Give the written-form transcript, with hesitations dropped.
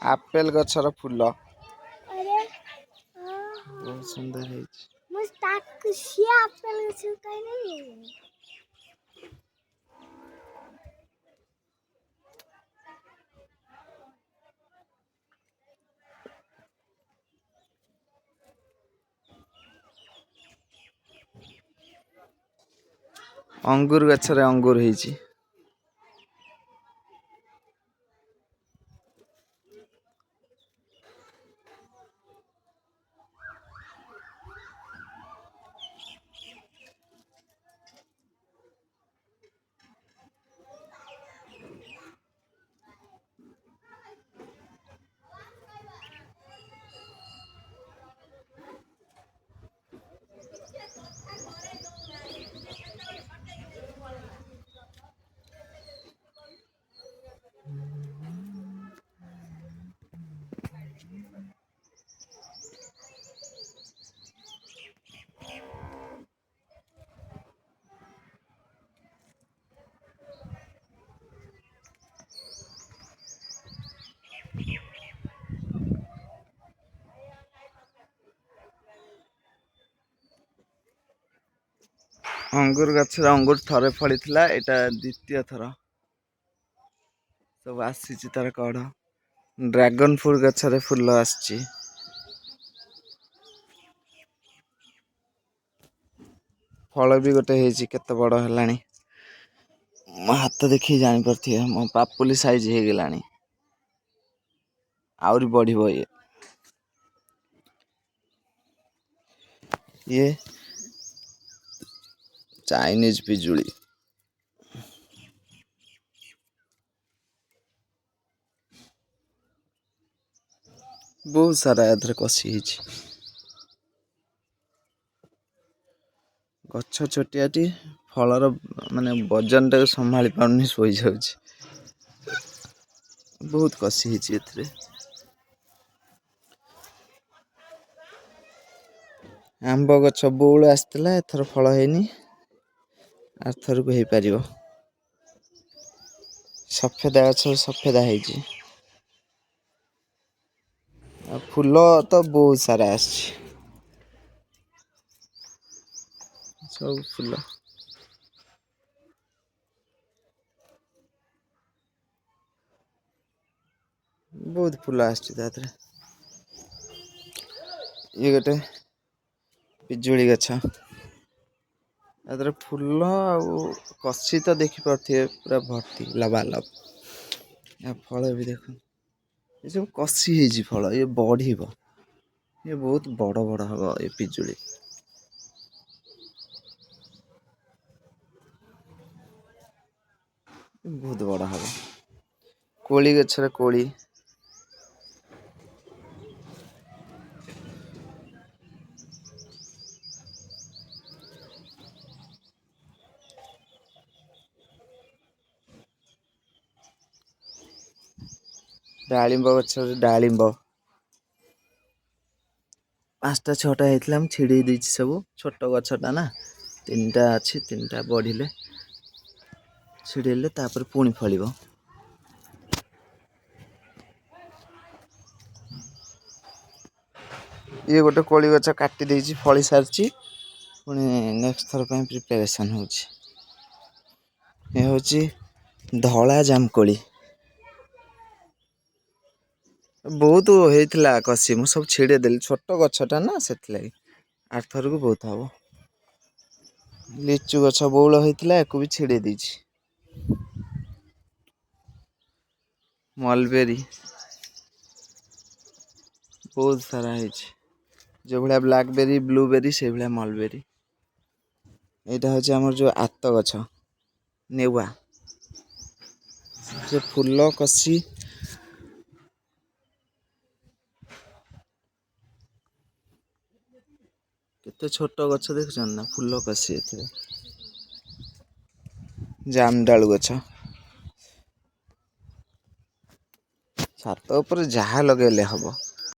Apple ଗଛର ଫୁଲ ବହୁତ ସୁନ୍ଦର ହେଇଛି। ଅଙ୍ଗୁର ଗଛରେ ଅଙ୍ଗୁର ହେଇଛି। ଅଙ୍ଗୁର ଗଛରେ ଅଙ୍ଗୁର ଥରେ ଫଳିଥିଲା, ଏଇଟା ଦ୍ୱିତୀୟ ଥର ସବୁ ଆସିଛି ତାର କଢ଼। ଡ୍ରାଗନ ଫ୍ରୁଟ ଗଛରେ ଫୁଲ ଆସିଛି। ଫଳ ବି ଗୋଟେ ହେଇଛି, କେତେ ବଡ଼ ହେଲାଣି ମୋ ହାତ ଦେଖିକି ଜାଣିପାରୁଥିବେ, ମୋ ପାପୁଲି ସାଇଜ ହେଇଗଲାଣି, ଆହୁରି ବଢିବ ଇଏ ଚାଇନିଜ ପିଜୁଳି। ବହୁତ ସାରା ଏଥିରେ କଷି ହେଇଛି। ଗଛ ଛୋଟିଆଟି, ଫଳର ମାନେ ବଜନଟାକୁ ସମ୍ଭାଳି ପାରୁନି, ଶୋଇଯାଉଛି। ବହୁତ କଷି ହେଇଛି ଏଥିରେ। ଆମ୍ବ ଗଛ ବଉଳ ଆସିଥିଲା, ଏଥର ଫଳ ହେଇନି, ଆରଥରକୁ ହେଇପାରିବ। ସଫେଦା ଗଛ ସଫେଦା ହେଇଛି। ଆଉ ଫୁଲ ତ ବହୁତ ସାରା ଆସିଛି। ସବୁ ଫୁଲ। ବହୁତ ଫୁଲ ଆସିଛି ତା ଦେହରେ। ଇଏ ଗୋଟେ ପିଜୁଳି ଗଛ। ତା ଦେହରେ ଫୁଲ ଆଉ କଷି ତ ଦେଖିପାରୁଥିବେ, ପୁରା ଭର୍ତ୍ତି ଲବାଲବ। ଆ ଫଳ ବି ଦେଖ, ଏ ସବୁ କଷି ହେଇଛି ଫଳ, ଇଏ ବଢିବ, ଇଏ ବହୁତ ବଡ଼ ବଡ଼ ହବ ଏ ପିଜୁଳି। ବହୁତ ବଡ଼ ହବ। କୋଳି ଗଛରେ କୋଳି। ଡାଳିମ୍ବ ଗଛରେ ଡାଳିମ୍ବ। 5ଟା 6ଟା ହେଇଥିଲା, ମୁଁ ଛିଡେଇ ଦେଇଛି ସବୁ, ଛୋଟ ଗଛଟା ନା, 3ଟା ଅଛି, 3ଟା ବଢିଲେ ଛିଡେଇଲେ ତାପରେ ପୁଣି ଫଳିବ। ଇଏ ଗୋଟେ କୋଳି ଗଛ କାଟି ଦେଇଛି, ଫଳି ସାରିଛି, ପୁଣି ନେକ୍ସଟ ଥର ପାଇଁ ପ୍ରିପାରେସନ୍ ହେଉଛି। ଏ ହେଉଛି ଧଳା ଜାମୁକୋଳି। ବହୁତ ହେଇଥିଲା କଷି, ମୁଁ ସବୁ ଛିଡେଇ ଦେଲି, ଛୋଟ ଗଛଟା ନା, ସେଥିଲାଗି। ଆରଥରକୁ ବହୁତ ହବ। ଲିଚୁ ଗଛ ବଉଳ ହେଇଥିଲା, ୟାକୁ ବି ଛିଡେଇ ଦେଇଛି। ମଲବେରୀ ବହୁତ ସାରା ହେଇଛି। ଯୋଉ ଭଳିଆ ବ୍ଲାକବେରୀ, ବ୍ଲୁବେରୀ, ସେଇଭଳିଆ ମଲବେରୀ। ଏଇଟା ହେଉଛି ଆମର ଯୋଉ ଆତ ଗଛ, ନେଉଆ। ସେ ଫୁଲ କଷି କେତେ ଛୋଟ ଗଛ ଦେଖୁଛନ୍ତି ନା, ଫୁଲ କଷି ଏଥିରେ। ଜାମୁଡାଳୁ ଗଛ। ଛାତ ଉପରେ ଯାହା ଲଗେଇଲେ ହବ।